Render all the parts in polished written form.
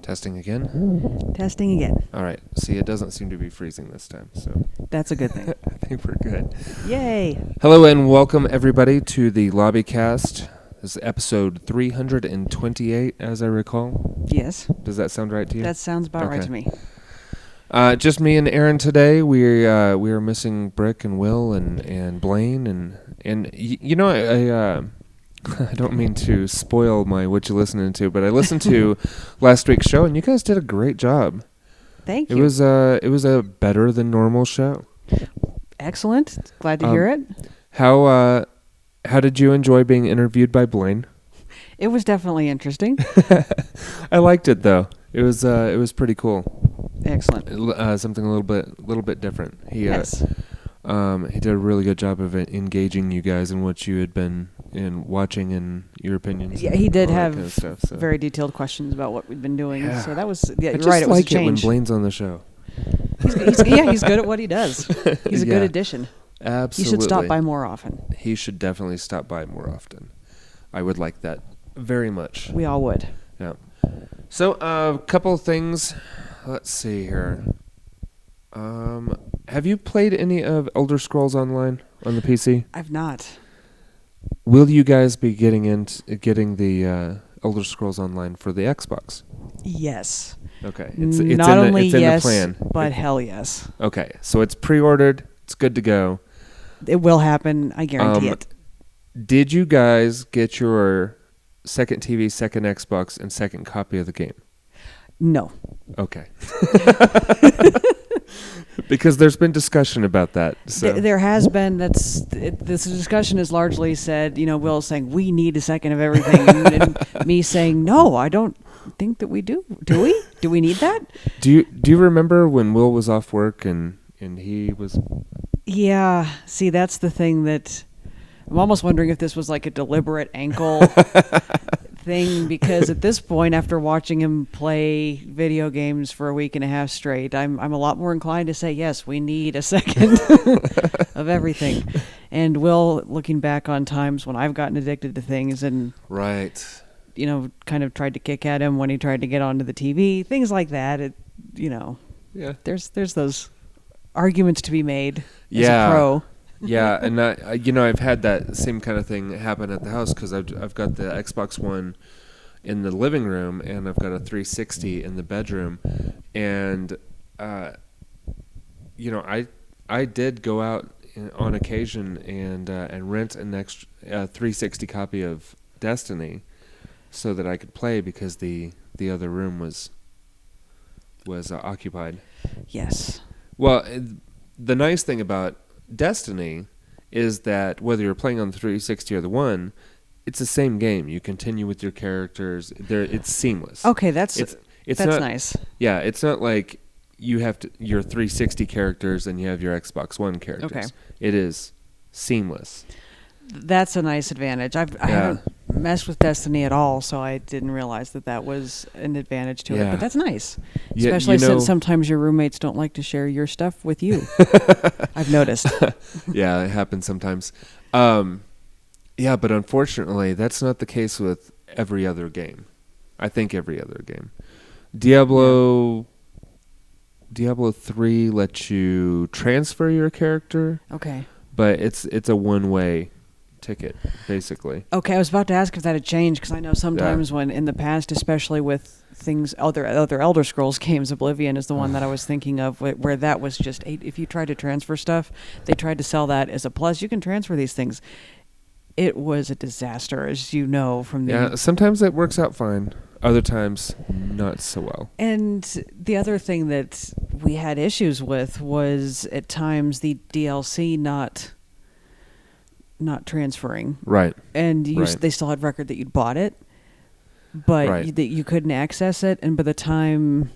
Testing again? Testing again. All right. See, it doesn't seem to be freezing this time, so That's a good thing. I think we're good. Yay. Hello and welcome, everybody, to the Lobbycast. This is episode 328, as I recall. Yes. Does that sound right to you? That sounds about right to me. Just me and Erin today. We are missing Brick and Will and Blaine and you know I don't mean to spoil what you're listening to, but I listened to last week's show and you guys did a great job. Thank you. It was a better than normal show. Excellent. Glad to hear it. How did you enjoy being interviewed by Blaine? It was definitely interesting. I liked it though. It was pretty cool. Excellent. Something a little bit different. Yes. He did a really good job of engaging you guys in what you had been watching and your opinions. Yeah, he did have kind of stuff, so. very detailed questions about what we'd been doing. Yeah. So that was I just right. It was like a change. it when Blaine's on the show. He's good at what he does. He's a good addition. Absolutely. He should stop by more often. He should definitely stop by more often. I would like that very much. We all would. Yeah. So, a couple of things. Let's see here. Have you played any of Elder Scrolls Online on the PC? I've not. Will you guys be getting the Elder Scrolls Online for the Xbox? Yes. Okay. It's in not only the yes, plan. but hell yes. Okay. So it's pre-ordered. It's good to go. It will happen. I guarantee it. Did you guys get your second TV, second Xbox, and second copy of the game? No. Okay. Because there's been discussion about that. So. There has been. This discussion is largely said, Will saying we need a second of everything, and me saying no, I don't think that we do. Do we? Do we need that? Do you remember when Will was off work and he was? Yeah. See, that's the thing that I'm almost wondering if this was like a deliberate ankle thing, because at this point, after watching him play video games for a week and a half straight, I'm a lot more inclined to say yes, we need a second of everything. And Will, looking back on times when I've gotten addicted to things and right, kind of tried to kick at him when he tried to get onto the TV, things like that. Yeah. There's those arguments to be made as yeah. a pro. Yeah, and I've had that same kind of thing happen at the house because I've got the Xbox One in the living room and I've got a 360 in the bedroom, and I did go out on occasion and rent an extra 360 copy of Destiny so that I could play because the other room was occupied. Yes. Well, the nice thing about Destiny is that whether you're playing on the 360 or the One, it's the same game. You continue with your characters. It's seamless. Okay, that's not, nice. Yeah, it's not like you have your 360 characters and you have your Xbox One characters. Okay. It is seamless. That's a nice advantage. I haven't messed with Destiny at all, so I didn't realize that was an advantage to it. But that's nice, especially since sometimes your roommates don't like to share your stuff with you. I've noticed. Yeah, it happens sometimes. Yeah, but unfortunately, that's not the case with every other game. I think every other game. Diablo 3 lets you transfer your character. Okay. But it's a one-way ticket, basically. Okay, I was about to ask if that had changed, because I know sometimes when in the past, especially with things, other Elder Scrolls games, Oblivion is the one that I was thinking of, where that was just, if you tried to transfer stuff, they tried to sell that as a plus. You can transfer these things. It was a disaster, as you know from the... Yeah, sometimes it works out fine. Other times, not so well. And the other thing that we had issues with was, at times, the DLC not transferring. Right. And they still had record that you'd bought it, but that you couldn't access it. And by the time...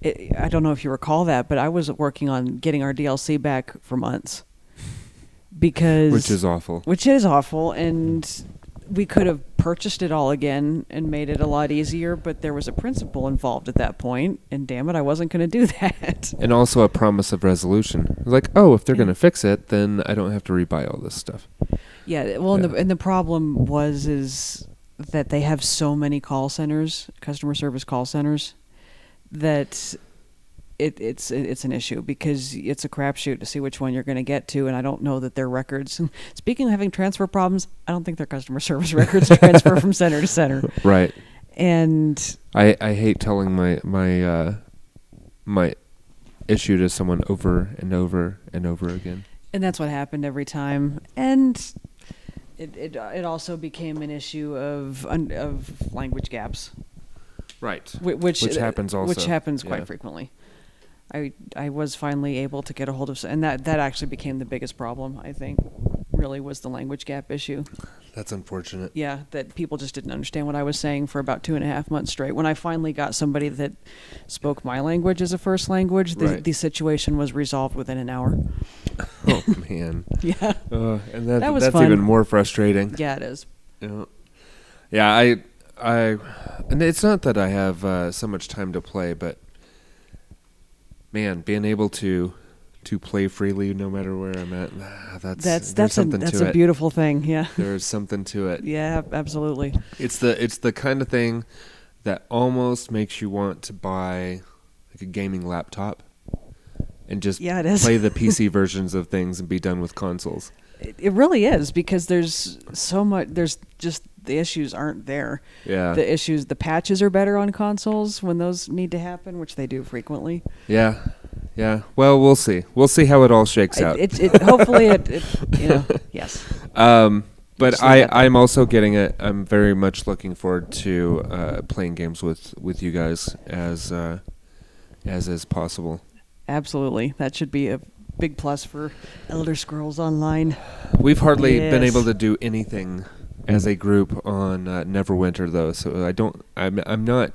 I don't know if you recall that, but I was working on getting our DLC back for months. Which is awful. And we could have purchased it all again and made it a lot easier, but there was a principal involved at that point, and damn it, I wasn't going to do that. And also a promise of resolution. Like, if they're going to fix it, then I don't have to rebuy all this stuff. Yeah, well, and the problem is that they have so many call centers, customer service call centers, that it's an issue because it's a crapshoot to see which one you're going to get to, and I don't know that their records. Speaking of having transfer problems, I don't think their customer service records transfer from center to center. Right. And I hate telling my issue to someone over and over and over again. And that's what happened every time. And it also became an issue of language gaps. Right. Which happens also. Which happens quite frequently. I was finally able to get a hold of, and that actually became the biggest problem, I think, really was the language gap issue. That's unfortunate. Yeah, that people just didn't understand what I was saying for about 2.5 months straight. When I finally got somebody that spoke my language as a first language, the situation was resolved within an hour. Oh, man. Yeah. And that was that's fun. even more frustrating. Yeah, it is. Yeah, I and it's not that I have so much time to play, but man, being able to play freely no matter where I'm at, that's a beautiful thing. Yeah, there's something to it. Yeah, absolutely. It's the kind of thing that almost makes you want to buy like a gaming laptop and just play the PC versions of things and be done with consoles. It really is, because there's so much. There's just the issues aren't there. Yeah. The patches are better on consoles when those need to happen, which they do frequently. Yeah. Yeah. Well, we'll see. We'll see how it all shakes out. Hopefully yes. But I'm also getting it. I'm very much looking forward to playing games with you guys as is possible. Absolutely. That should be a big plus for Elder Scrolls Online. We've hardly been able to do anything as a group on Neverwinter, though, so I'm not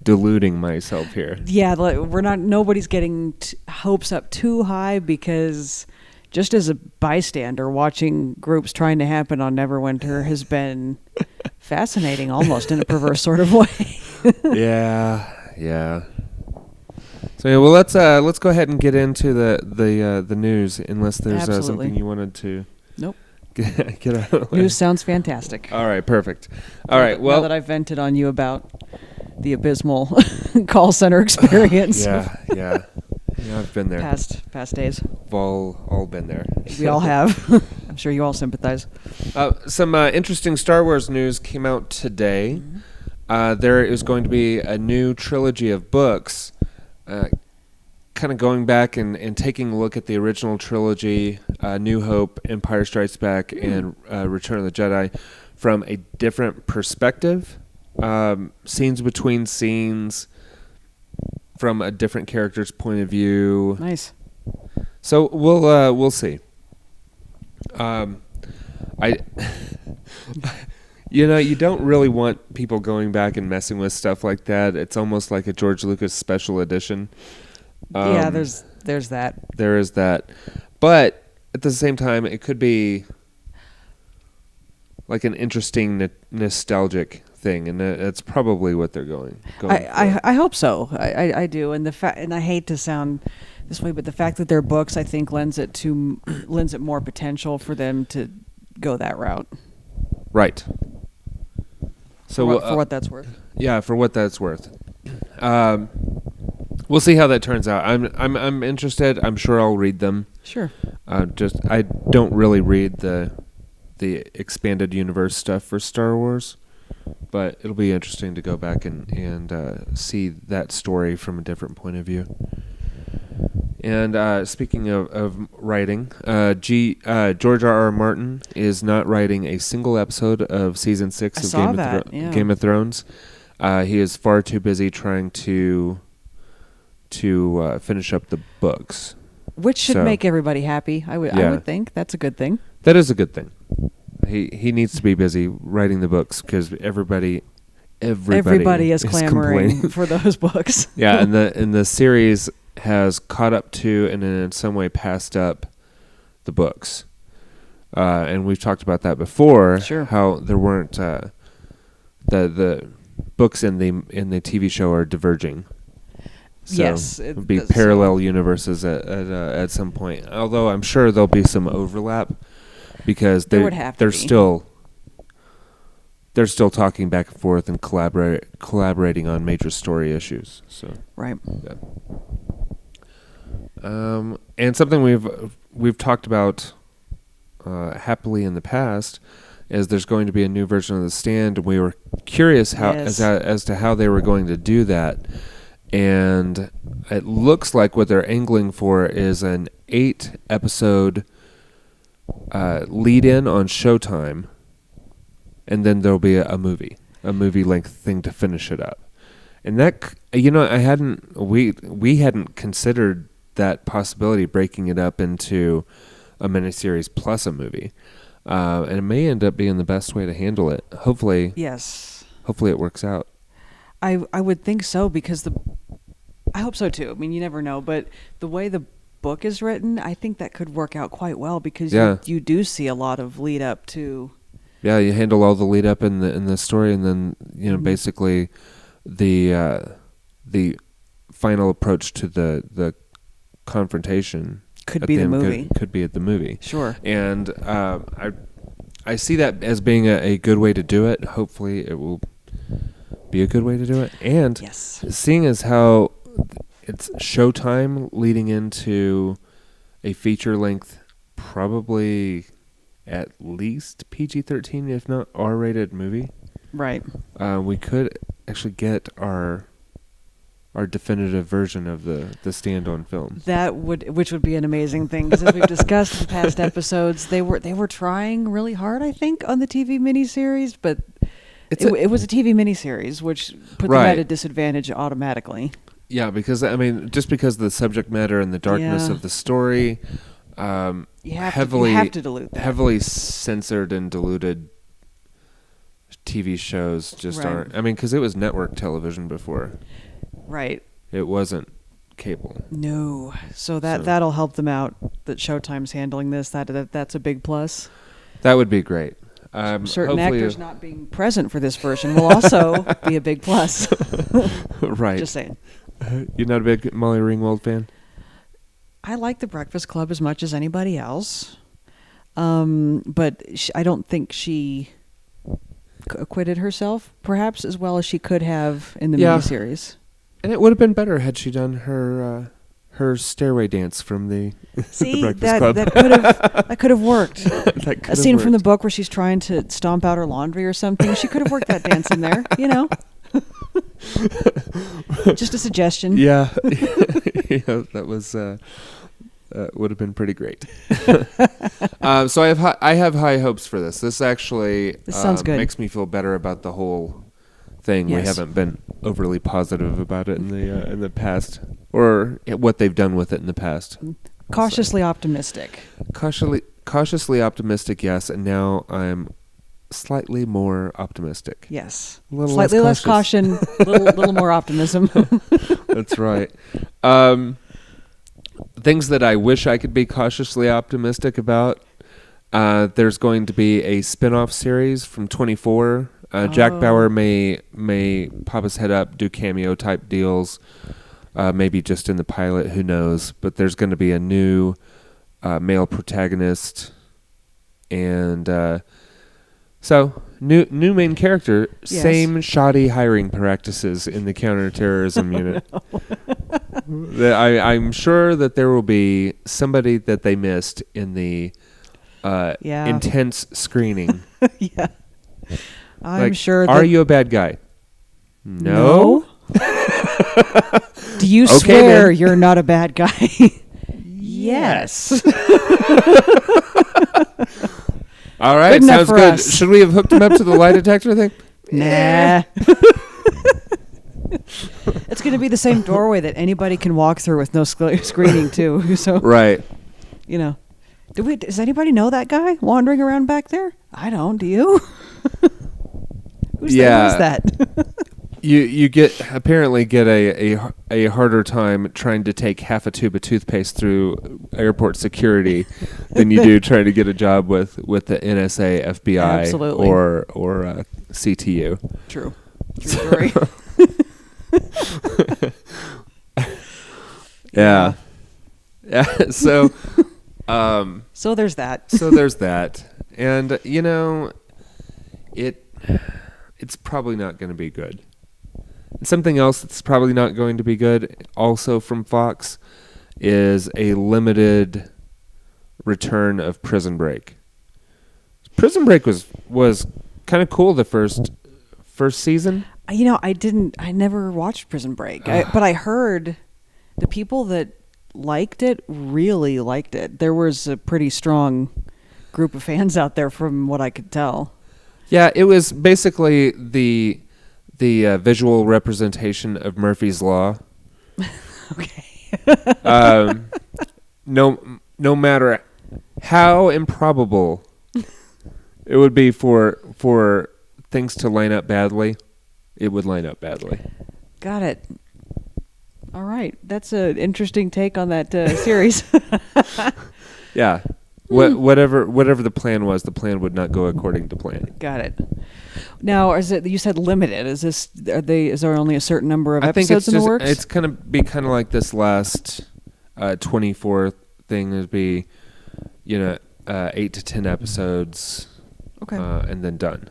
deluding myself here. Yeah, we're not. Nobody's getting hopes up too high, because just as a bystander, watching groups trying to happen on Neverwinter has been fascinating, almost in a perverse sort of way. Yeah. So yeah, well, let's go ahead and get into the news, unless there's something you wanted to. Nope. Get out of the way. News sounds fantastic. All right, perfect. All right, well, now that I've vented on you about the abysmal call center experience. Yeah, I've been there. Past days. We've all been there. We all have. I'm sure you all sympathize. Some interesting Star Wars news came out today. Mm-hmm. There is going to be a new trilogy of books, kind of going back and taking a look at the original trilogy, New Hope, Empire Strikes Back, and Return of the Jedi, from a different perspective. Scenes between scenes, from a different character's point of view. Nice. So we'll see. You don't really want people going back and messing with stuff like that. It's almost like a George Lucas special edition. Yeah, there's that. There is that. But at the same time, it could be like an interesting nostalgic thing, and that's probably what they're going for. I hope so. I do. And and I hate to sound this way, but the fact that they're books, I think, lends it more potential for them to go that route. Right. So for what that's worth. Yeah, for what that's worth. We'll see how that turns out. I'm interested. I'm sure I'll read them. Sure. I don't really read the expanded universe stuff for Star Wars, but it'll be interesting to go back and see that story from a different point of view. And speaking of writing, George R.R. Martin is not writing a single episode of season 6 of Game of Thrones. He is far too busy trying to finish up the books, which should make everybody happy. I would think that's a good thing. That is a good thing. He needs to be busy writing the books, because everybody is clamoring for those books. Yeah, and the series has caught up to, and in some way passed up, the books. And we've talked about that before. Sure. How there weren't the books in the TV show are diverging. So yes, it would be parallel universes at some point. Although I'm sure there'll be some overlap, because they're still they're still talking back and forth and collaborating on major story issues. So right. Yeah. And something we've talked about happily in the past is there's going to be a new version of The Stand, and we were curious as to how they were going to do that. And it looks like what they're angling for is an 8-episode lead-in on Showtime, and then there'll be a movie-length thing to finish it up. And that, we hadn't considered that possibility, breaking it up into a miniseries plus a movie. And it may end up being the best way to handle it. Hopefully. Yes. Hopefully it works out. I would think so, because I hope so too. I mean, you never know, but the way the book is written, I think that could work out quite well, because you do see a lot of lead up to. Yeah, you handle all the lead up in the story, and then basically the final approach to the confrontation could be the movie. Could be at the movie. Sure. And I see that as being a good way to do it. Hopefully it will be a good way to do it. And seeing as how it's Showtime leading into a feature-length, probably at least PG-13, if not R-rated movie. Right. We could actually get our definitive version of the Stand on film. Which would be an amazing thing, because as we've discussed in past episodes, they were trying really hard, I think, on the TV miniseries, but it was a TV miniseries, which put them at a disadvantage automatically. Yeah, because just because of the subject matter and the darkness of the story, you have to dilute that. Heavily censored and diluted TV shows just aren't. Because it was network television before. Right. It wasn't cable. No. So that'll help them out. That Showtime's handling this. That's a big plus. That would be great. Certain actors not being present for this version will also be a big plus. Right. Just saying. You're not a big Molly Ringwald fan? I like The Breakfast Club as much as anybody else. But I don't think she acquitted herself, perhaps, as well as she could have in the miniseries. And it would have been better had she done her stairway dance from the Breakfast Club. That could have worked. A scene from the book where she's trying to stomp out her laundry or something. She could have worked that dance in there, Just a suggestion. Yeah, that was would have been pretty great. So I have high hopes for this. This actually sounds good. Makes me feel better about the whole thing. Yes. We haven't been overly positive about it in the past, or what they've done with it in the past. Cautiously optimistic. Cautiously optimistic, yes. And now I'm slightly more optimistic. Yes. Slightly less caution, little more optimism. That's right. Things that I wish I could be cautiously optimistic about. There's going to be a spin-off series from 24. Jack Bauer may pop his head up, do cameo type deals, maybe just in the pilot, who knows. But there's going to be a new male protagonist, and so new main character. Yes. Same shoddy hiring practices in the counterterrorism unit. I'm sure that there will be somebody that they missed in the intense screening. Yeah. I'm sure. Are you a bad guy? No. Do you swear you're not a bad guy? Yes. All right, sounds good. Should we have hooked him up to the lie detector thing? Nah. It's going to be the same doorway that anybody can walk through with no screening too. So right. Does anybody know that guy wandering around back there? I don't. Do you? Who's that? You apparently get a harder time trying to take half a tube of toothpaste through airport security than you do trying to get a job with the NSA, FBI, absolutely, or CTU. True story. Yeah. So there's that. So there's that, and it. it's probably not going to be good. And something else that's probably not going to be good, also from Fox, is a limited return of Prison Break. Prison Break was kind of cool the first season. I never watched Prison Break, but I heard the people that liked it really liked it. There was a pretty strong group of fans out there from what I could tell. Yeah, it was basically the visual representation of Murphy's Law. Okay. No matter how improbable it would be for things to line up badly, it would line up badly. Got it. All right. That's an interesting take on that series. Yeah. Whatever the plan was, the plan would not go according to plan. Got it. Now, you said limited? Is there only a certain number of episodes in the works? It's going to be kind of like this last 24 thing. It'd be, 8 to 10 episodes. Okay. And then done.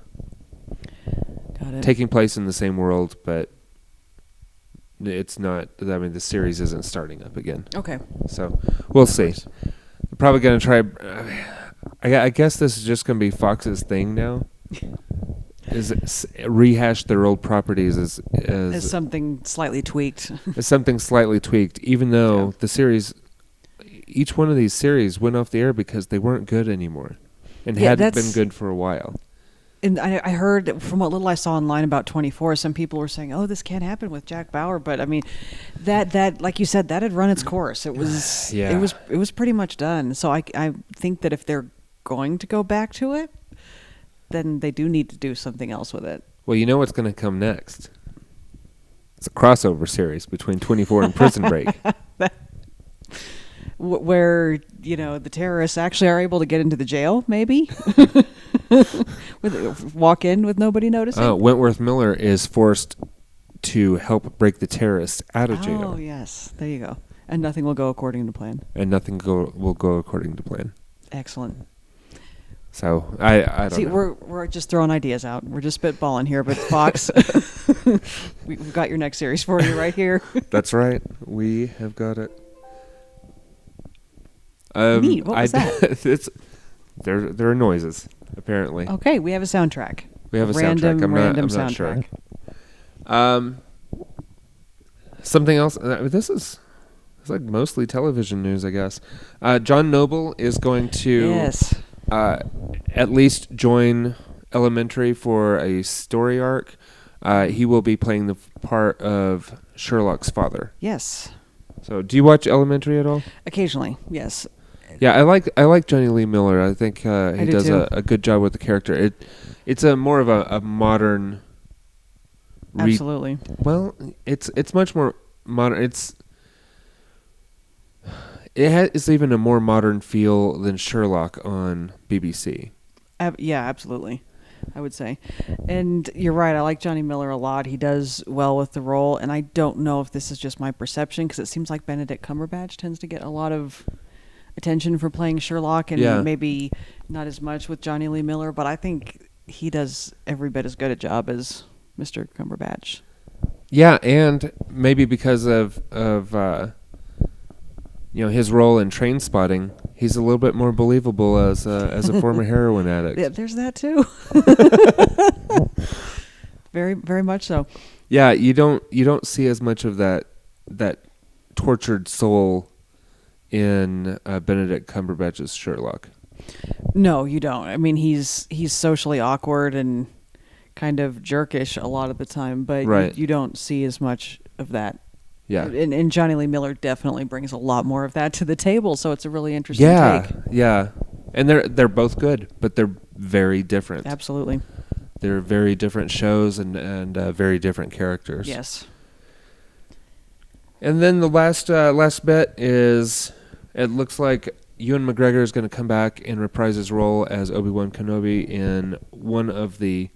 Got it. Taking place in the same world, but it's not. I mean, the series isn't starting up again. Okay. So we'll see. They're probably going to try. I guess this is just going to be Fox's thing now. Is rehash their old properties as something slightly tweaked. As something slightly tweaked, even though the series, each one of these series went off the air because they weren't good anymore, and hadn't been good for a while. And I heard from what little I saw online about 24, some people were saying, "Oh, this can't happen with Jack Bauer." But I mean, that like you said, that had run its course. It was it was pretty much done. So I think that if they're going to go back to it, then they do need to do something else with it. Well, you know what's going to come next? It's a crossover series between 24 and Prison Break. Where, the terrorists actually are able to get into the jail, maybe? Walk in with nobody noticing? Wentworth Miller is forced to help break the terrorists out of jail. Oh, yes. There you go. And nothing will go according to plan. And nothing will go according to plan. Excellent. So, I don't know. See, we're just throwing ideas out. We're just spitballing here, but Fox, we've got your next series for you right here. That's right. We have got it. Neat. What was that? There are noises, apparently. Okay, we have a soundtrack. We have a soundtrack. I'm not sure. Something else. This is like mostly television news, I guess. John Noble is going to at least join Elementary for a story arc. He will be playing the part of Sherlock's father. Yes. So, do you watch Elementary at all? Occasionally, yes. Yeah, I like Johnny Lee Miller. I think he does a good job with the character. It's a more of a modern. Absolutely. Well, it's much more modern. It's even a more modern feel than Sherlock on BBC. Yeah, absolutely. I would say. And you're right. I like Johnny Miller a lot. He does well with the role. And I don't know if this is just my perception, because it seems like Benedict Cumberbatch tends to get a lot of attention for playing Sherlock, and maybe not as much with Johnny Lee Miller. But I think he does every bit as good a job as Mr. Cumberbatch. Yeah, and maybe because of his role in Trainspotting, he's a little bit more believable as a former heroin addict. Yeah, there's that too. Very, very much so. Yeah, you don't see as much of that tortured soul in Benedict Cumberbatch's Sherlock. No, you don't. I mean, he's socially awkward and kind of jerkish a lot of the time, but you don't see as much of that. Yeah. And Johnny Lee Miller definitely brings a lot more of that to the table, so it's a really interesting take. Yeah. And they're both good, but they're very different. Absolutely. They're very different shows and very different characters. Yes. And then the last bit is, it looks like Ewan McGregor is going to come back and reprise his role as Obi-Wan Kenobi in one of the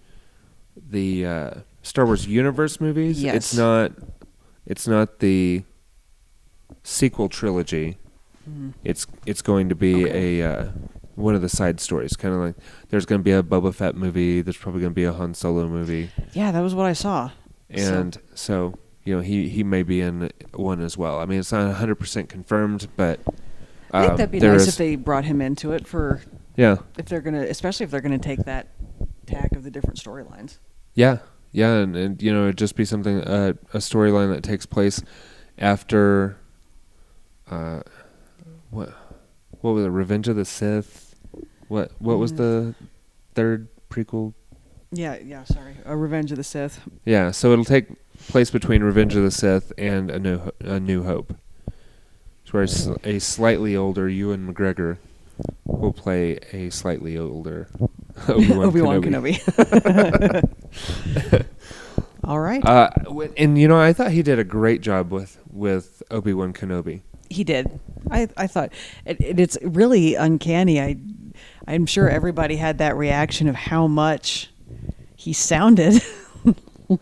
Star Wars Universe movies. Yes. It's not the sequel trilogy. Mm-hmm. It's going to be a one of the side stories. Kind of like there's going to be a Boba Fett movie. There's probably going to be a Han Solo movie. Yeah, that was what I saw. And so he may be in one as well. I mean, it's not 100% confirmed, but I think that'd be nice if they brought him into it for. Yeah. Especially if they're gonna take that tack of the different storylines. Yeah, and it'd just be something a storyline that takes place after. What was it? Revenge of the Sith? What was the third prequel? Yeah. Sorry, Revenge of the Sith. Yeah, so it'll take place between Revenge of the Sith and A New Hope. It's where a slightly older Ewan McGregor will play a slightly older Obi-Wan Kenobi. All right. And I thought he did a great job with Obi-Wan Kenobi. He did. I thought it's really uncanny. I'm sure everybody had that reaction of how much he sounded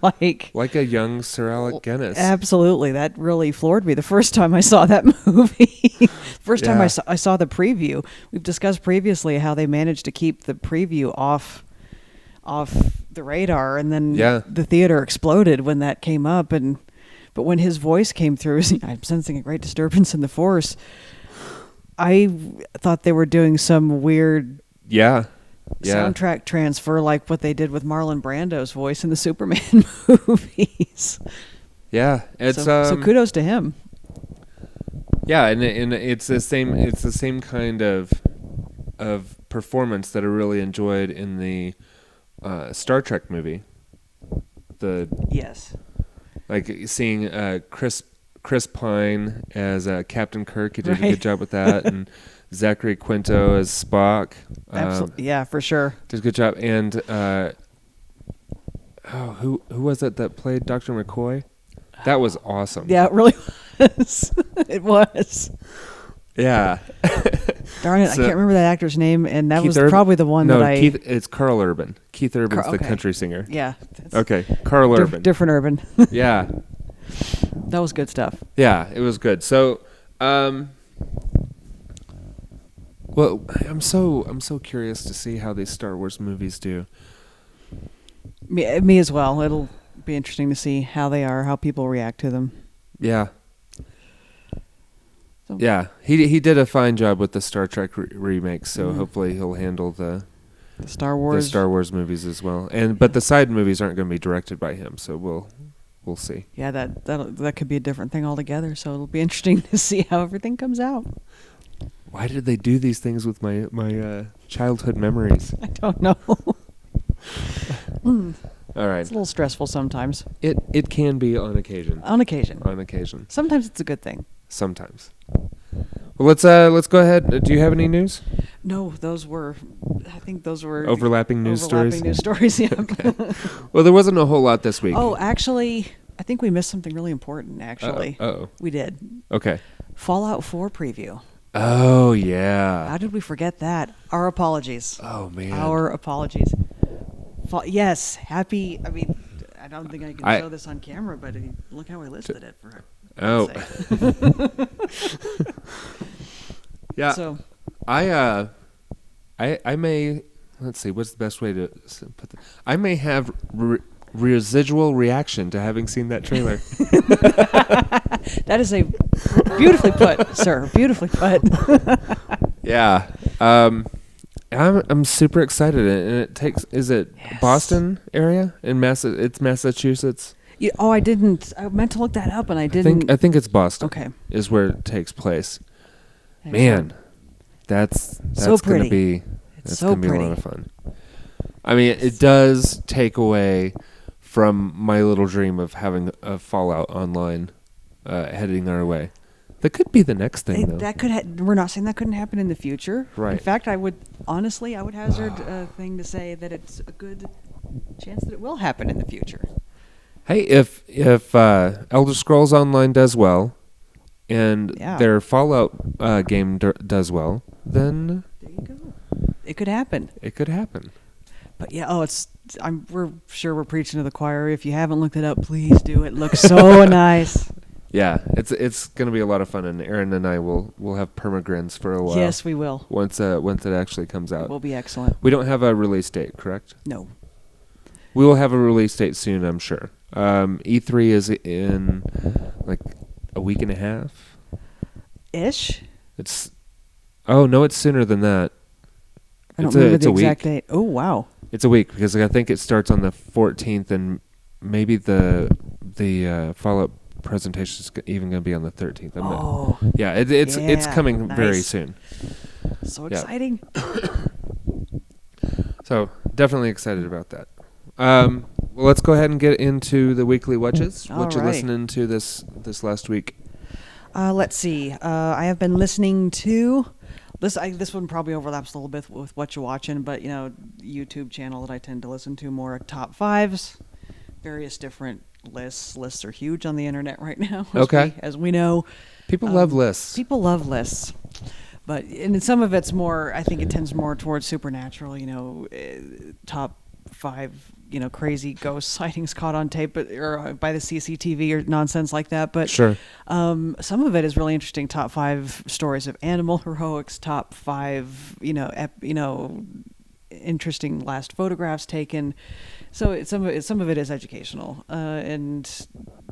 like a young Sir Alec Guinness. Absolutely, that really floored me the first time I saw that movie. First time I saw the preview. We've discussed previously how they managed to keep the preview off the radar, and then the theater exploded when that came up. But when his voice came through, I'm sensing a great disturbance in the force. I thought they were doing some weird soundtrack transfer, like what they did with Marlon Brando's voice in the Superman movies. Yeah, it's so kudos to him. Yeah, and it's the same kind of performance that I really enjoyed in the Star Trek movie. Like seeing Chris Pine as Captain Kirk, he did a good job with that, and Zachary Quinto as Spock. Absolutely, yeah, for sure. Did a good job. And who was it that played Dr. McCoy? That was awesome. Yeah, it really was. It was. Yeah. Darn it, I can't remember that actor's name, and that was probably the one that I... it's Carl Urban. Keith Urban's the country singer. Yeah. Okay, Carl Urban. Different Urban. Yeah. That was good stuff. Yeah, it was good. So, well, I'm so curious to see how these Star Wars movies do. Me as well. It'll be interesting to see how they are, how people react to them. Yeah. So. Yeah, he did a fine job with the Star Trek remakes, so hopefully he'll handle the Star Wars movies as well. But the side movies aren't going to be directed by him, so we'll see. Yeah, that could be a different thing altogether. So it'll be interesting to see how everything comes out. Why did they do these things with my childhood memories? I don't know. All right. It's a little stressful sometimes. It can be on occasion. On occasion. Sometimes it's a good thing. Sometimes. Well, let's go ahead. Do you have any news? No, I think those were overlapping news stories. Yeah. Okay. Well, there wasn't a whole lot this week. Oh, actually, I think we missed something really important. Actually, we did. Okay. Fallout 4 preview. Oh yeah. How did we forget that? Our apologies. Oh man. Our apologies. Yes, happy. I mean, I don't think I can show this on camera, but look how I listed it for. Oh. Yeah. So, I may, let's see, what's the best way to put that? I may have residual reaction to having seen that trailer. That is a beautifully put, sir. Beautifully put. Yeah. I'm super excited, and it takes. Is it Boston area in It's Massachusetts. I didn't. I meant to look that up, and I didn't. I think it's Boston. Okay. Is where it takes place. Excellent. Man, that's so going to be a lot of fun. I mean, it does take away from my little dream of having a Fallout online heading our way. That could be the next thing, though. We're not saying that couldn't happen in the future. Right. In fact, I would hazard a thing to say that it's a good chance that it will happen in the future. Hey, if Elder Scrolls Online does well, and their Fallout game does well, then there you go. It could happen. But yeah, we're sure we're preaching to the choir. If you haven't looked it up, please do. It looks so nice. Yeah, it's going to be a lot of fun, and Erin and I will have permagrins for a while. Yes, we will. Once it actually comes out. It will be excellent. We don't have a release date, correct? No. We will have a release date soon, I'm sure. E3 is in like a week and a half. Ish? It's sooner than that. I don't remember the exact date. Oh, wow. It's a week because I think it starts on the 14th, and maybe the follow-up presentation is even going to be on the 13th. It's coming very soon. So exciting. So definitely excited about that. Well, let's go ahead and get into the weekly Whatchas. What you listening to this last week? Let's see. I have been listening to this. This one probably overlaps a little bit with what you're watching, but YouTube channel that I tend to listen to more top fives, various different lists. Lists are huge on the internet right now. As we know, people love lists. People love lists, but some of it's more. I think it tends more towards supernatural. Top 5. Crazy ghost sightings caught on tape, or by the CCTV or nonsense like that. But sure, some of it is really interesting. Top 5 stories of animal heroics. Top 5, interesting last photographs taken. So some of it is educational, and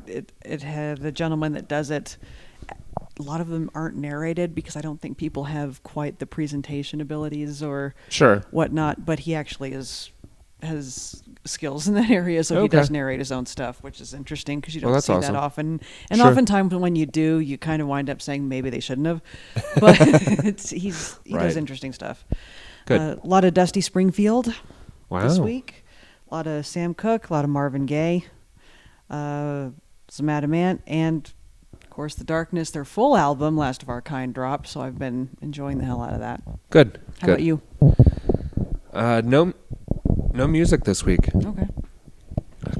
it had the gentleman that does it. A lot of them aren't narrated because I don't think people have quite the presentation abilities or whatnot. But he actually has skills in that area, so he does narrate his own stuff, which is interesting because you don't see that often. And oftentimes when you do, you kind of wind up saying maybe they shouldn't have. But he does interesting stuff. Good. A lot of Dusty Springfield this Wow. week. A lot of Sam Cooke, a lot of Marvin Gaye, some Adam Ant, and of course The Darkness. Their full album, Last of Our Kind, dropped, so I've been enjoying the hell out of that. Good. How about you? No music this week. Okay.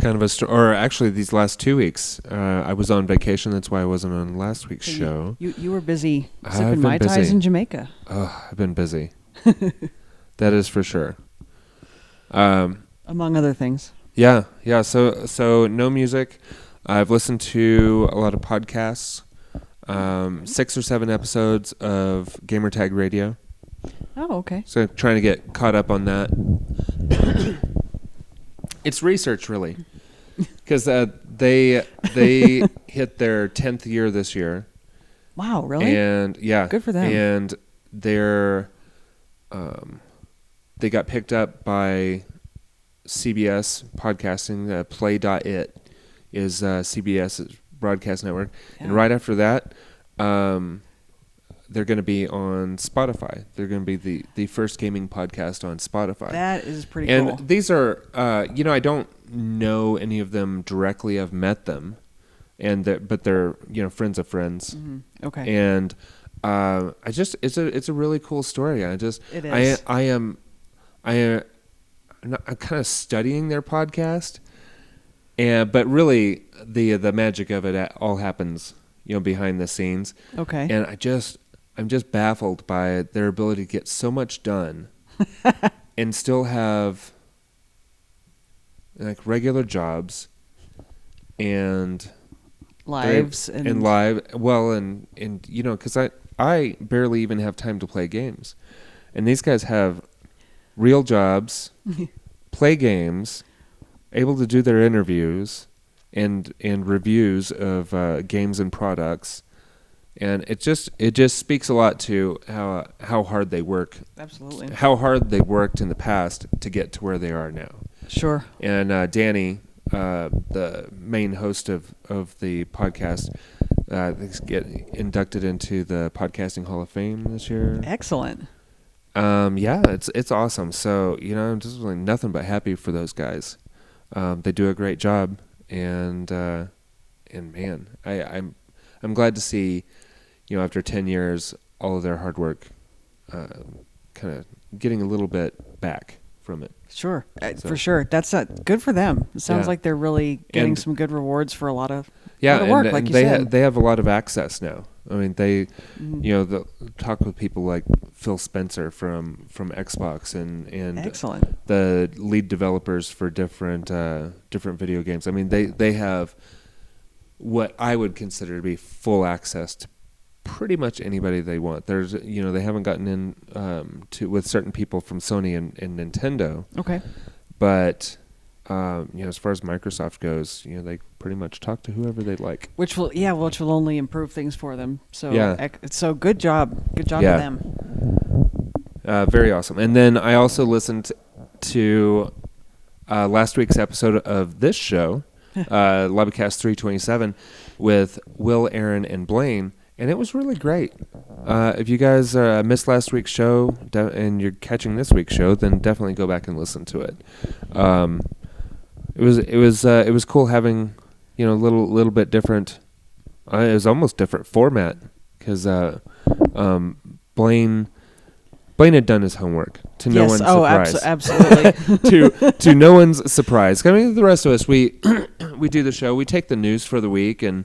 Kind of or actually these last 2 weeks. I was on vacation. That's why I wasn't on last week's show. You were busy sipping Mai Tais in Jamaica. Oh, I've been busy. That is for sure. Among other things. Yeah. So no music. I've listened to a lot of podcasts. 6 or 7 episodes of Gamertag Radio. Oh, okay. So trying to get caught up on that. It's research, really, because they hit their 10th year this year. Wow, really? And yeah, good for them. And they got picked up by CBS Podcasting. Play.it is CBS's broadcast network, and right after that, they're going to be on Spotify. They're going to be the first gaming podcast on Spotify. That is pretty cool. And these are, I don't know any of them directly. I've met them, but they're friends of friends. Mm-hmm. Okay. And it's a really cool story. It is. I'm kind of studying their podcast, but really the magic of it all happens behind the scenes. Okay. And I'm just baffled by their ability to get so much done and still have like regular jobs and lives and because I barely even have time to play games, and these guys have real jobs, play games, able to do their interviews and reviews of games and products. And it just speaks a lot to how hard they work. Absolutely. How hard they worked in the past to get to where they are now. Sure. And Danny, the main host of the podcast, get inducted into the Podcasting Hall of Fame this year. Excellent. Yeah, it's awesome. So I'm just really nothing but happy for those guys. They do a great job, and man, I'm glad to see. After 10 years, all of their hard work kind of getting a little bit back from it. Sure, for sure. That's good for them. It sounds like they're really getting some good rewards for a lot of work, like you said. They have a lot of access now. I mean, they, they'll talk with people like Phil Spencer from Xbox and excellent. The lead developers for different video games. I mean, they have what I would consider to be full access to pretty much anybody they want. There's, they haven't gotten in to with certain people from Sony and Nintendo. Okay. But as far as Microsoft goes, they pretty much talk to whoever they'd like. Which will only improve things for them. So yeah. So good job to them. Very awesome. And then I also listened to last week's episode of this show, Lobbycast 327, with Will, Erin, and Blaine, and it was really great. If you guys missed last week's show and you're catching this week's show, then definitely go back and listen to it. It was cool having a little bit different. It was almost different format because Blaine had done his homework to no one's surprise. Absolutely. to no one's surprise. I mean, the rest of us, we do the show. We take the news for the week and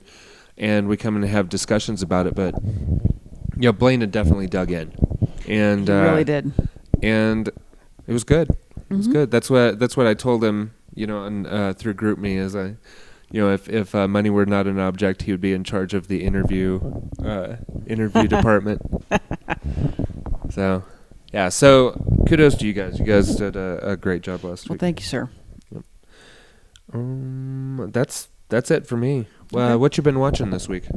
we come in and have discussions about it. But Blaine had definitely dug in, and he really did, and it was good. It was good. That's what I told him. On through GroupMe is if money were not an object, he would be in charge of the interview department. So. Yeah, so kudos to you guys. You guys did a great job last week. Well, thank you, sir. Yep. That's it for me. Okay. What you been watching this week?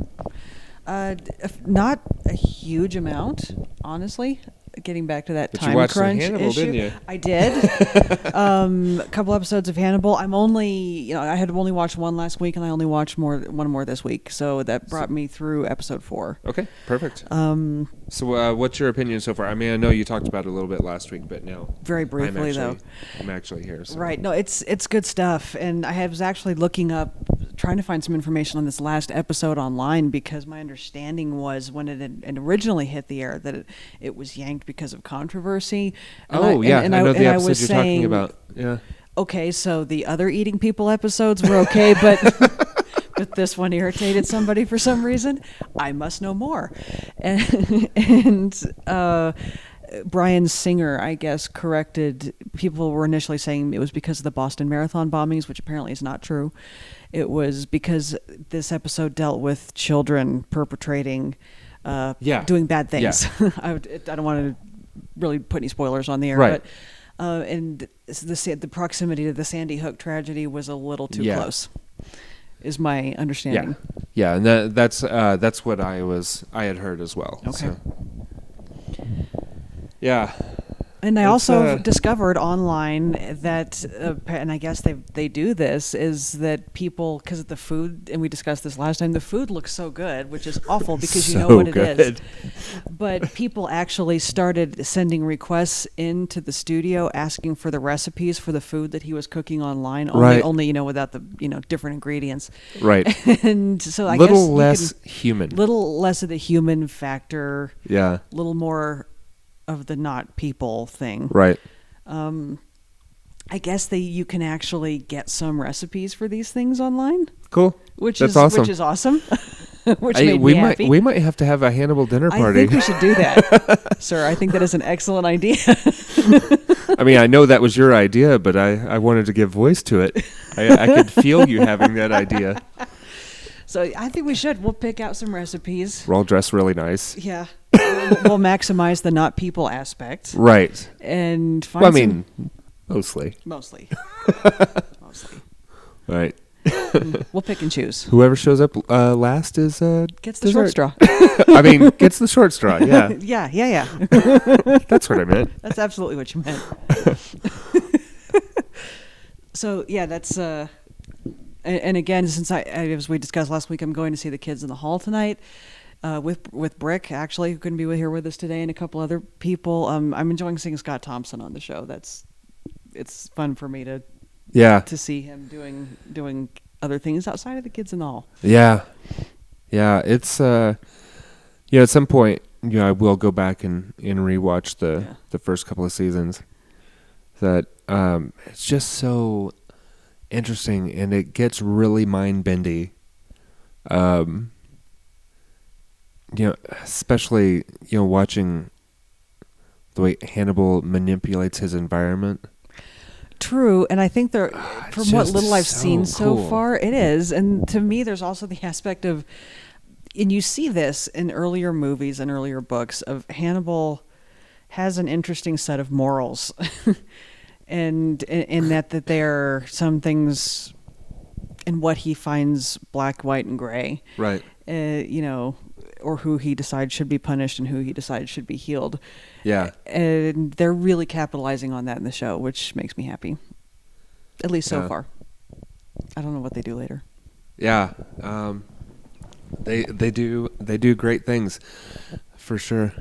Not a huge amount, honestly. Getting back to that but time you watched crunch Hannibal, issue. didn't you? I did. A couple episodes of Hannibal. I'm only, I had only watched one last week, and I only watched one more this week. So that brought me through episode 4. Okay, perfect. So what's your opinion so far? I mean, I know you talked about it a little bit last week, but now very briefly I'm actually here. So. Right. No, it's good stuff, and I was actually looking up, trying to find some information on this last episode online because my understanding was when it had originally hit the air that it was yanked because of controversy. And I know the episode you're talking about. Yeah. Okay, so the other eating people episodes were okay, but but this one irritated somebody for some reason. I must know more. And Brian Singer, I guess, corrected. People were initially saying it was because of the Boston Marathon bombings, which apparently is not true. It was because this episode dealt with children perpetrating, doing bad things. Yeah. I don't want to really put any spoilers on the air, right. But and the proximity to the Sandy Hook tragedy was a little too close, is my understanding. Yeah, and that's what I had heard as well. Okay. So. Yeah. And I also discovered online that, and I guess they do this, is that people, because of the food, and we discussed this last time, the food looks so good, which is awful because you know what it is. But people actually started sending requests into the studio asking for the recipes for the food that he was cooking online, only without the different ingredients. Right. And so I guess little less of the human factor. Yeah. A little more of the not people thing. Right. I guess you can actually get some recipes for these things online. Cool. Which is awesome. Which made me happy. We might have to have a Hannibal dinner party. I think we should do that, sir. I think that is an excellent idea. I mean, I know that was your idea, but I wanted to give voice to it. I could feel you having that idea. So I think we should. We'll pick out some recipes. We're all dressed really nice. Yeah. We'll maximize the not people aspect. Right. And find mostly. Mostly. Right. We'll pick and choose. Whoever shows up last is gets the short straw. I mean, gets the short straw. Yeah. Yeah. That's what I meant. That's absolutely what you meant. So yeah, that's. And again, since as we discussed last week, I'm going to see the kids in the hall tonight with Brick, actually, who couldn't be here with us today, and a couple other people. I'm enjoying seeing Scott Thompson on the show. It's fun for me to see him doing other things outside of the kids in the hall. Yeah. It's at some point, I will go back and rewatch the first couple of seasons. That it's just so interesting, and it gets really mind-bendy. Especially watching the way Hannibal manipulates his environment. true, and I think there, from what little I've seen so cool. far, it is. And to me, there's also the aspect of, and you see this in earlier movies and earlier books, of Hannibal has an interesting set of morals, and in that there are some things in what he finds black, white, and gray. Right. Or who he decides should be punished and who he decides should be healed. Yeah. And they're really capitalizing on that in the show, which makes me happy. At least so far. I don't know what they do later. Yeah. They do great things, for sure.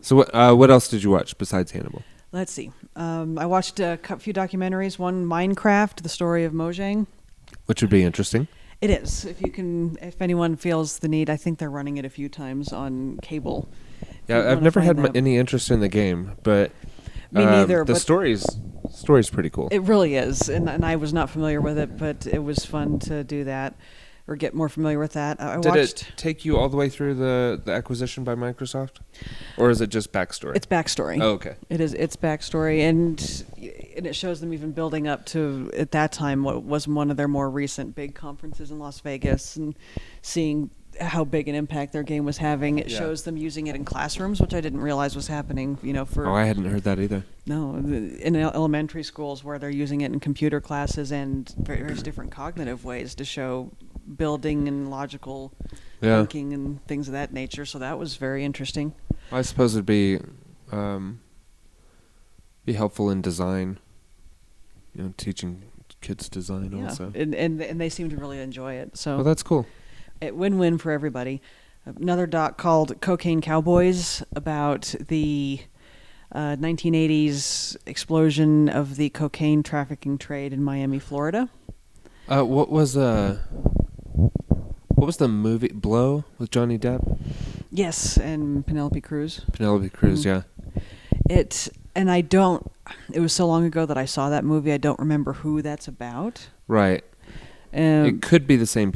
So what else did you watch besides Hannibal? Let's see. I watched a few documentaries. One, Minecraft, the story of Mojang. Which would be interesting. It is. If anyone feels the need, I think they're running it a few times on cable. Yeah, I've never had any interest in the game, but me neither. The story's pretty cool. It really is, and I was not familiar with it, but it was fun to do that, or get more familiar with that. Did it take you all the way through the acquisition by Microsoft, or is it just backstory? It's backstory. Oh, okay. It's backstory, and it shows them even building up to, at that time, what was one of their more recent big conferences in Las Vegas, and seeing how big an impact their game was having. It shows them using it in classrooms, which I didn't realize was happening. I hadn't heard that either. No, in elementary schools where they're using it in computer classes and various different cognitive ways to show building and logical thinking and things of that nature. So that was very interesting. I suppose it'd be helpful in design. Teaching kids design also. And they seem to really enjoy it. So that's cool. Win-win for everybody. Another doc called Cocaine Cowboys, about the 1980s explosion of the cocaine trafficking trade in Miami, Florida. What was the movie Blow with Johnny Depp? Yes, and Penelope Cruz. Yeah. It was so long ago that I saw that movie, I don't remember who that's about. Right. It could be the same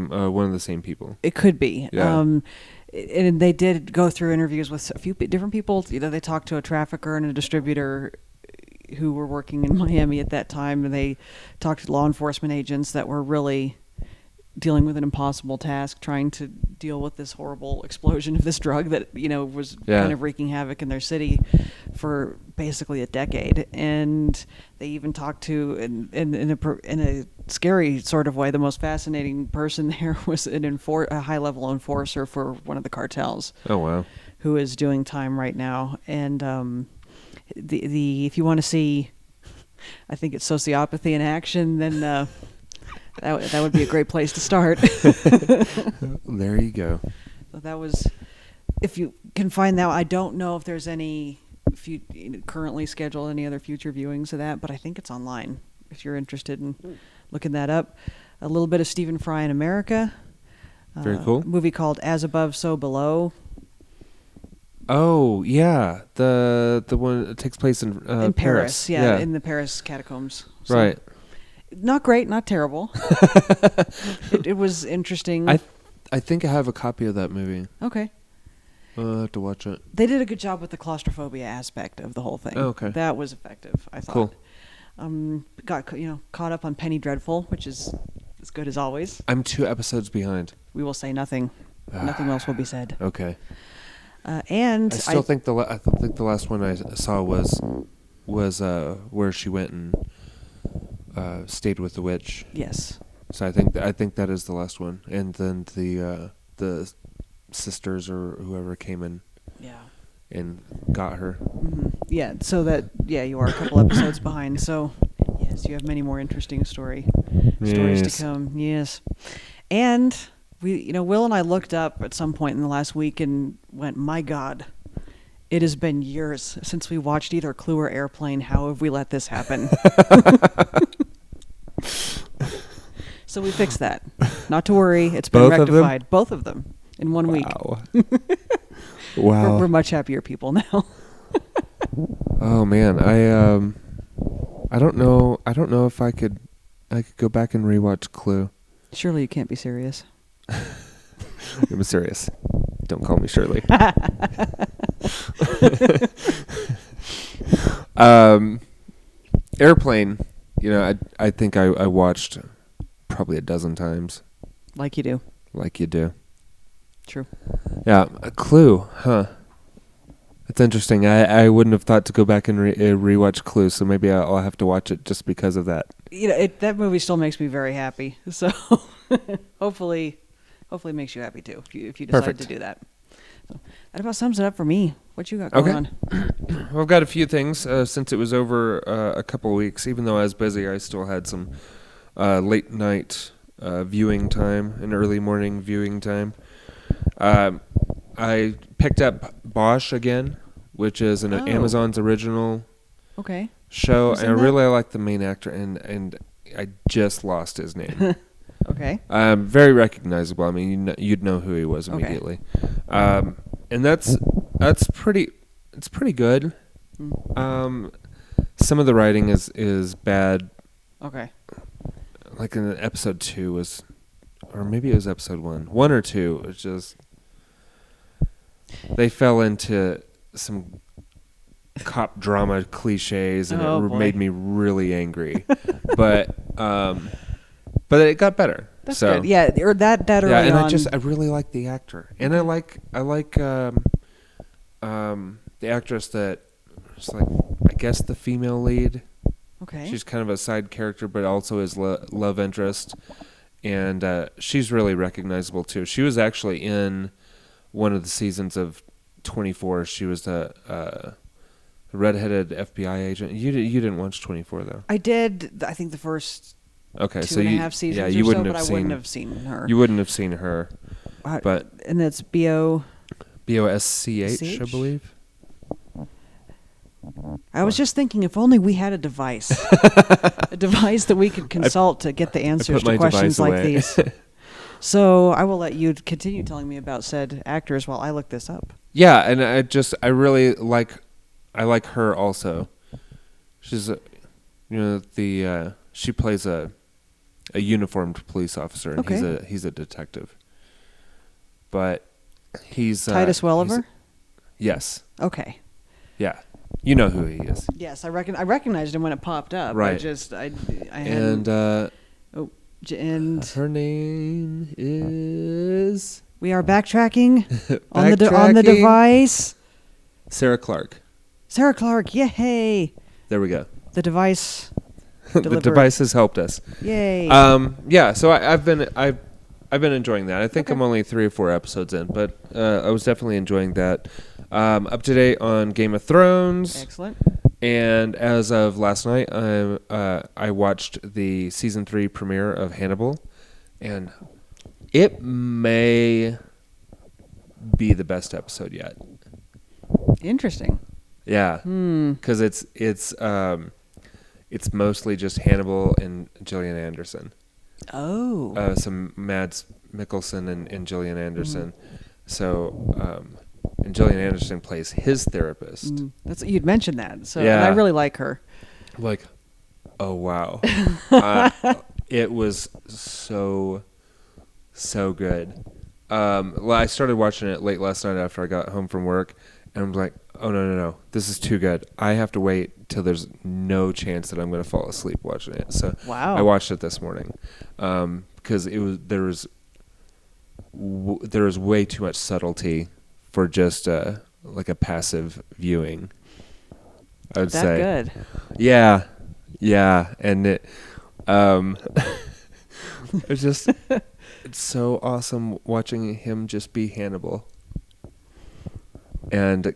one of the same people. It could be. Yeah. And they did go through interviews with a few different people. They talked to a trafficker and a distributor who were working in Miami at that time, and they talked to law enforcement agents that were really dealing with an impossible task, trying to deal with this horrible explosion of this drug that was kind of wreaking havoc in their city for basically a decade. And they even talked to, in a scary sort of way, the most fascinating person there was a high-level enforcer for one of the cartels. Oh wow! Who is doing time right now. And if you want to see, I think it's sociopathy in action, then that would be a great place to start. There you go. So that was, if you can find that. I don't know if there's any currently scheduled any other future viewings of that, but I think it's online if you're interested in looking that up. A little bit of Stephen Fry in America. Very cool. A movie called As Above, So Below. Oh yeah, the one that takes place in Paris. Yeah, in the Paris catacombs. So, right. Not great, not terrible. It was interesting. I think I have a copy of that movie. Okay. I'll have to watch it. They did a good job with the claustrophobia aspect of the whole thing. Oh, okay. That was effective, I thought. Cool. Got caught up on Penny Dreadful, which is as good as always. I'm 2 episodes behind. We will say nothing. Nothing else will be said. Okay. And I still think the last one I saw was where she went and stayed with the witch. Yes. So I think that is the last one, and then the sisters or whoever came in. Yeah. And got her. Mm-hmm. Yeah. So you are a couple episodes behind. So yes, you have many more interesting stories to come. Yes. And we, Will and I looked up at some point in the last week and went, my God, it has been years since we watched either Clue or Airplane. How have we let this happen? So we fixed that. Not to worry. It's been rectified. Both of them in 1 week. Wow. We're much happier people now. Oh man, I don't know if I could go back and rewatch Clue. Surely you can't be serious. I'm serious. Don't call me Shirley. Airplane. I think I watched probably a dozen times. Like you do. Like you do. True. Yeah, a Clue, huh? It's interesting. I wouldn't have thought to go back and rewatch Clue, so maybe I'll have to watch it just because of that. That movie still makes me very happy. So hopefully it makes you happy too if you decide to do that. So that about sums it up for me. What you got going on? Well, I've got a few things since it was over a couple of weeks. Even though I was busy, I still had some late night viewing time and early morning viewing time. I picked up Bosch again, which is Amazon's original show, and I really like the main actor, and I just lost his name. Okay. Very recognizable. I mean, you'd know who he was immediately. Okay. And that's pretty. It's pretty good. Some of the writing is bad. Okay. Like in episode 2 was, or maybe it was episode 1 or 2. It was just they fell into some cop drama cliches, and it made me really angry. But it got better. That's good. Yeah, or that early on. Yeah, and I really like the actor, and I like the actress that is like, I guess, the female lead. Okay. She's kind of a side character, but also his love interest, and she's really recognizable too. She was actually in one of the seasons of 24. She was the redheaded FBI agent. You didn't watch 24 though. I did. I think the first. Okay, two and a half seasons. Yeah, you wouldn't have but seen. I wouldn't have seen her. You wouldn't have seen her, but and that's BOSCH, I believe. I was just thinking, if only we had a device, a device that we could consult to get the answers to questions like these. So I will let you continue telling me about said actors while I look this up. Yeah, and I really like her also. She's she plays a uniformed police officer, and he's a detective. But he's Titus Welliver? Yes. Okay. Yeah. You know who he is. Yes, I recognized him when it popped up. Right. And her name is. We are backtracking on the device. Sarah Clark. Sarah Clark, yay! There we go. The device. The device has helped us. Yay! Yeah. So I've been enjoying that. I think I'm only 3 or 4 episodes in, but I was definitely enjoying that. Up to date on Game of Thrones. Excellent. And as of last night, I watched the season 3 premiere of Hannibal, and it may be the best episode yet. Interesting. Yeah, because it's mostly just Hannibal and Gillian Anderson. Oh. Some Mads Mikkelsen and Gillian Anderson. So. And Gillian Anderson plays his therapist. You'd mentioned that, so and I really like her. Like, oh wow, it was so good. I started watching it late last night after I got home from work, and I was like, oh no, this is too good. I have to wait till there's no chance that I'm going to fall asleep watching it. So I watched it this morning because there was way too much subtlety for just like a passive viewing, I would say. That good? Yeah, and it it's so awesome watching him just be Hannibal and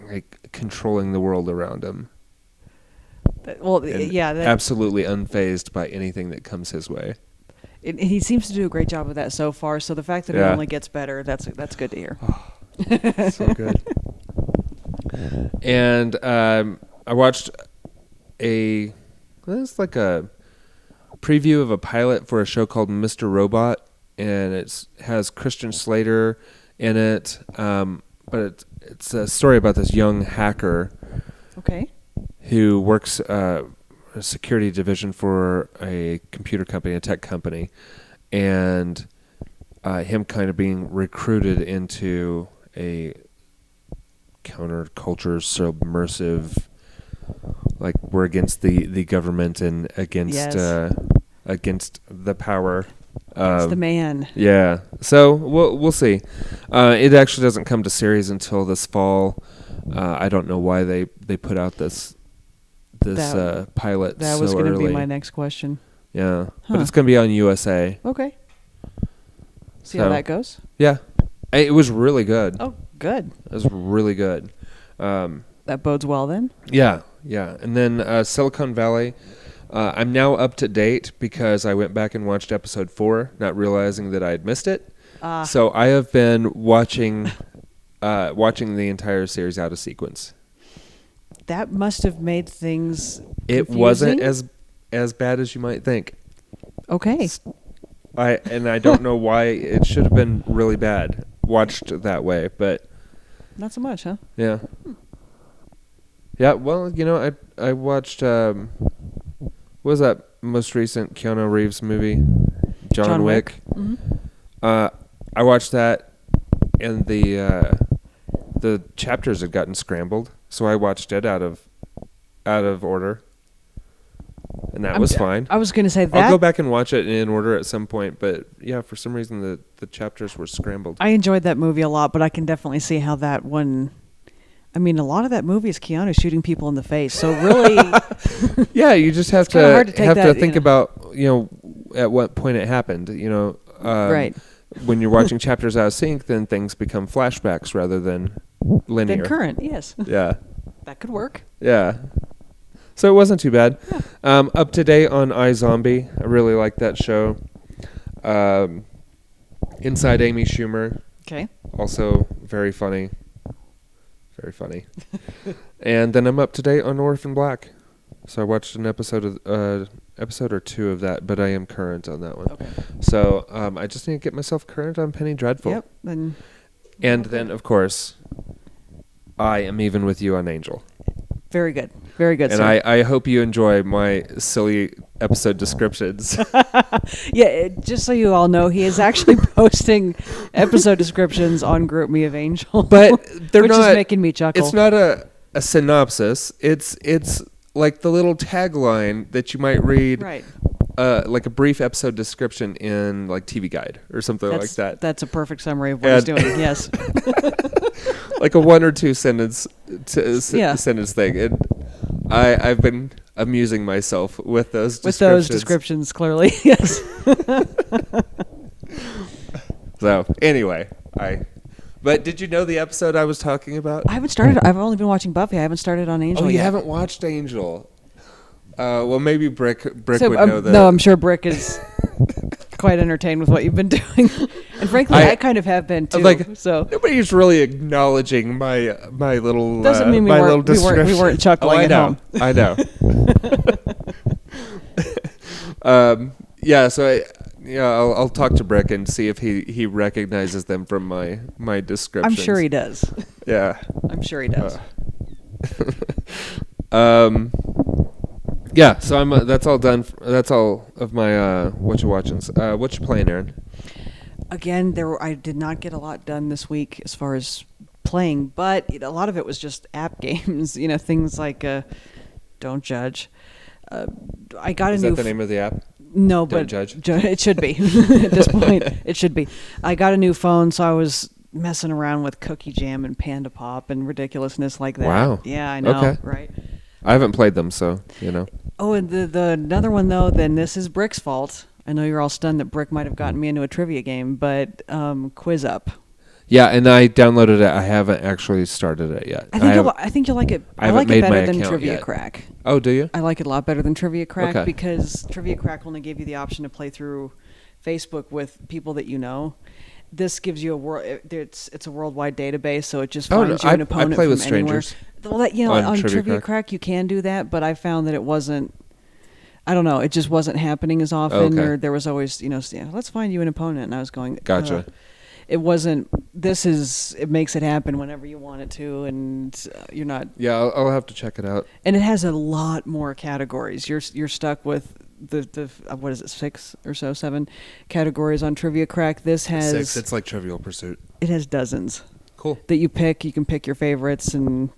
like controlling the world around him. Absolutely unfazed by anything that comes his way. He seems to do a great job of that so far. So the fact that it only gets better, that's good to hear. So good. And I watched it's like a preview of a pilot for a show called Mr. Robot, and it has Christian Slater in it. But it's a story about this young hacker. Okay. Who works a security division for a computer company, a tech company, and him kind of being recruited into a counterculture submersive like we're against the government and against Yes. Against the power. It's the man. Yeah. So we'll see. It actually doesn't come to series until this fall. I don't know why they put out this pilot That so was going to early. be my next question. Yeah. Huh. But it's going to be on USA. Okay. See how that goes? Yeah. It was really good. Oh, good. It was really good. That bodes well then? Yeah. And then Silicon Valley. I'm now up to date because I went back and watched episode 4, not realizing that I had missed it. So I have been watching the entire series out of sequence. That must have made things It confusing. wasn't as bad as you might think. Okay. I don't know why it should have been really bad watched that way, but Not so much, huh? yeah. Yeah, well, I watched what was that most recent Keanu Reeves movie? John Wick. Mm-hmm. I watched that, and the chapters had gotten scrambled, so I watched it out of order, and that was fine. I was going to say that. I'll go back and watch it in order at some point, but yeah, for some reason the chapters were scrambled. I enjoyed that movie a lot, but I can definitely see how that one. I mean, a lot of that movie is Keanu shooting people in the face. So really, yeah, you just have hard to to think about at what point it happened. Right. When you're watching chapters out of sync, then things become flashbacks rather than linear. then current, yes. Yeah. That could work. Yeah. So it wasn't too bad. Yeah. Up to date on iZombie. I really like that show. Inside Amy Schumer. Okay. Also very funny. Very funny. And then I'm up to date on Orphan Black. So I watched an episode or 2 of that, but I am current on that one. Okay. So I just need to get myself current on Penny Dreadful. Yep. Then. And then, of course, I am even with you on Angel. Very good. Very good. And sir. I hope you enjoy my silly episode descriptions. Yeah, just so you all know, he is actually posting episode descriptions on Group Me of Angel. But they're which not. is making me chuckle. It's not a synopsis. It's like the little tagline that you might read. Right. Like a brief episode description in like TV Guide or something like that. That's a perfect summary of what he's doing. Yes. Like a 1 or 2 sentence sentence thing. And I've been amusing myself with those descriptions. With those descriptions, clearly. Yes. So anyway, But did you know the episode I was talking about? I haven't started. I've only been watching Buffy. I haven't started on Angel Oh, you yet. haven't watched Angel. Well, maybe Brick So, would know that. No, I'm sure Brick is quite entertained with what you've been doing, and frankly, I kind of have been too. Like, so nobody's really acknowledging my little. Doesn't mean we weren't chuckling at home. I know. Yeah. So I'll talk to Brick and see if he recognizes them from my descriptions. I'm sure he does. Yeah. I'm sure he does. Yeah, so I'm. That's all done. That's all of my what you watching. What you playing, Erin? Again, I did not get a lot done this week as far as playing, but a lot of it was just app games. Things like Don't Judge. I got Is a new. that the name of the app? No, Don't but Judge. It should be at this point. It should be. I got a new phone, so I was messing around with Cookie Jam and Panda Pop and ridiculousness like that. Wow. Yeah, I know. Okay. Right. I haven't played them, so Oh, and the another one though. Then this is Brick's fault. I know you're all stunned that Brick might have gotten me into a trivia game, but Quiz Up. Yeah, and I downloaded it. I haven't actually started it yet. I think you'll like it. I I haven't like made it my better than account Trivia yet. Crack. Oh, do you? I like it a lot better than Trivia Crack Okay. because Trivia Crack only gave you the option to play through Facebook with people that you know. This gives you a world. It's a worldwide database, so it just finds you an opponent I play from with strangers. anywhere. Well, on Trivia Trivia Crack you can do that, but I found that it wasn't. I don't know. It just wasn't happening as often, Okay. or there was always, let's find you an opponent, and I was going. Gotcha. It wasn't. It makes it happen whenever you want it to, and you're not. Yeah, I'll have to check it out. And it has a lot more categories. You're stuck with the what is it, 6 or so, 7 categories on Trivia Crack. This has 6. It's like Trivial Pursuit. It has dozens. Cool. That you pick. You can pick your favorites, and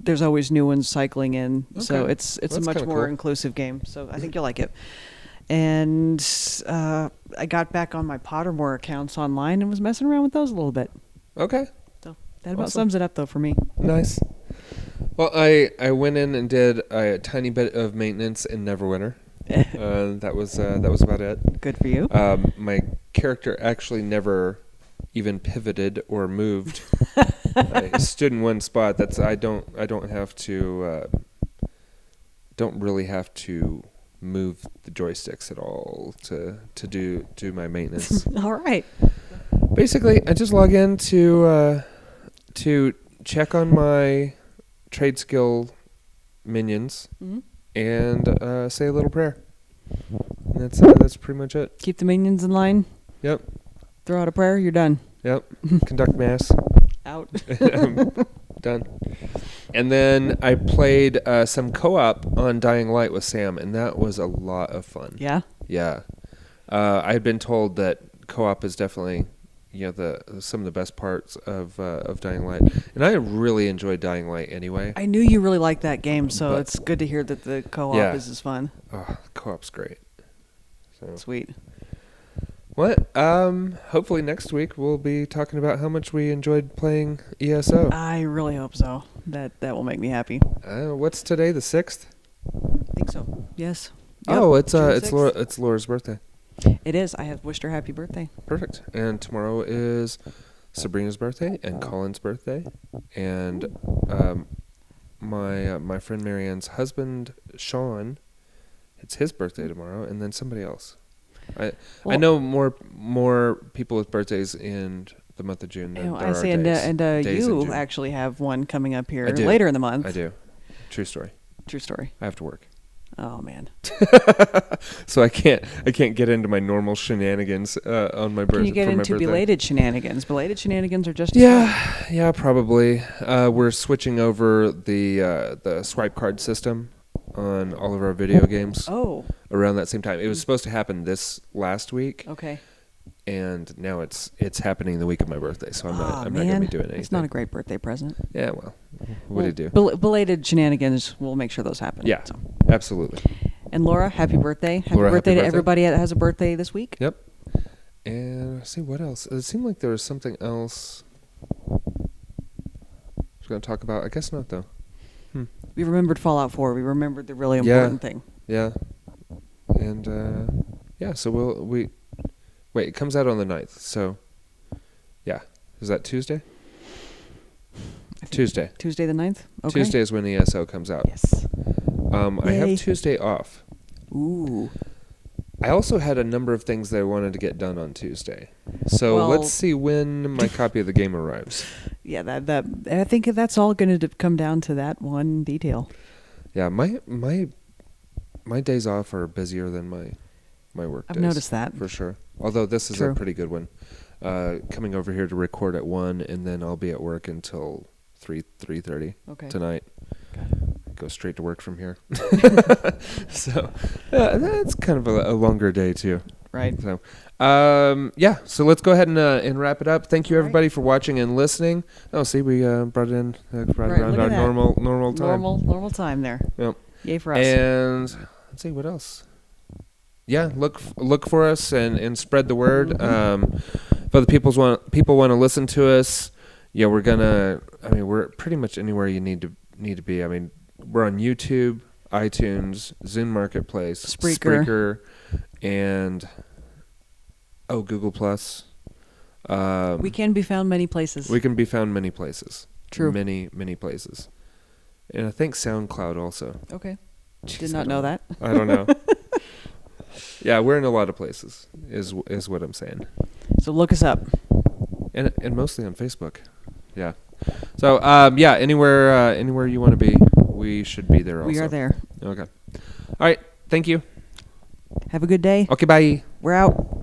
there's always new ones cycling in. Okay. So it's a much more inclusive game. So I think you'll like it. And I got back on my Pottermore accounts online and was messing around with those a little bit. Okay. So that about sums it up, though, for me. Nice. Well, I went in and did a tiny bit of maintenance in Neverwinter. That was about it. Good for you. My character actually never even pivoted or moved. I stood in one spot. I don't really have to move the joysticks at all to do my maintenance. All right. Basically, I just log in to check on my trade skill minions and say a little prayer. And that's pretty much it. Keep the minions in line. Yep. Throw out a prayer. You're done. Yep. Conduct mass. Out. Done. And then I played some co-op on Dying Light with Sam, and that was a lot of fun. Yeah? Yeah. I had been told that co-op is definitely some of the best parts of Dying Light. And I really enjoyed Dying Light anyway. I knew you really liked that game, so it's good to hear that the co-op is as fun. Oh, co-op's great. So. Sweet. What? Hopefully next week we'll be talking about how much we enjoyed playing ESO. I really hope so. That will make me happy. What's today? The 6th? I think so. Yes. Yep. Oh, it's Laura's birthday. It is. I have wished her happy birthday. Perfect. And tomorrow is Sabrina's birthday and Colin's birthday, and my friend Marianne's husband Sean. It's his birthday tomorrow, and then somebody else. I know more people with birthdays in the month of June than there are days. And you actually have one coming up here later in the month. I do. True story. True story. I have to work. Oh man. So I can't get into my normal shenanigans on my birthday. Can you get into belated shenanigans? Belated shenanigans are just yeah, probably. We're switching over the swipe card system on all of our video games. Oh. Around that same time. It was supposed to happen this last week. Okay. And now it's happening the week of my birthday, so I'm not going to be doing anything. It's not a great birthday present. Yeah, well, what do you do? Belated shenanigans, we'll make sure those happen. Yeah, so. Absolutely. And Laura, happy birthday. Happy birthday to everybody that has a birthday this week. Yep. And let's see, what else? It seemed like there was something else I was going to talk about. I guess not, though. We remembered Fallout 4. We remembered the really important thing. Yeah. And, so we... Wait, it comes out on the 9th, so... Yeah. Is that Tuesday? Tuesday. Tuesday the 9th? Okay. Tuesday is when ESO comes out. Yes. I have Tuesday off. Ooh. I also had a number of things that I wanted to get done on Tuesday. So let's see when my copy of the game arrives. Yeah, that I think that's all going to come down to that one detail. Yeah, my days off are busier than my work days. I've noticed that. For sure. Although this is a pretty good one. Coming over here to record at 1, and then I'll be at work until 3:30 tonight. Okay. Go straight to work from here. So that's kind of a longer day too. Right. So so let's go ahead and wrap it up. Thank you everybody for watching and listening. Oh, see, we brought it in around our normal time. Normal time there. Yep. Yay for us. And let's see what else. Yeah, look for us and spread the word. If other people want to listen to us, yeah, we're pretty much anywhere you need to be. I mean, we're on YouTube, iTunes, Zune Marketplace, Spreaker, and Google Plus. We can be found many places. We can be found many places. True. Many places. And I think SoundCloud also. Okay. Did not know that. I don't know. Yeah, we're in a lot of places, is what I'm saying. So look us up. And mostly on Facebook. Yeah. So anywhere you want to be, we should be there also. We are there. Okay. All right. Thank you. Have a good day. Okay, bye. We're out.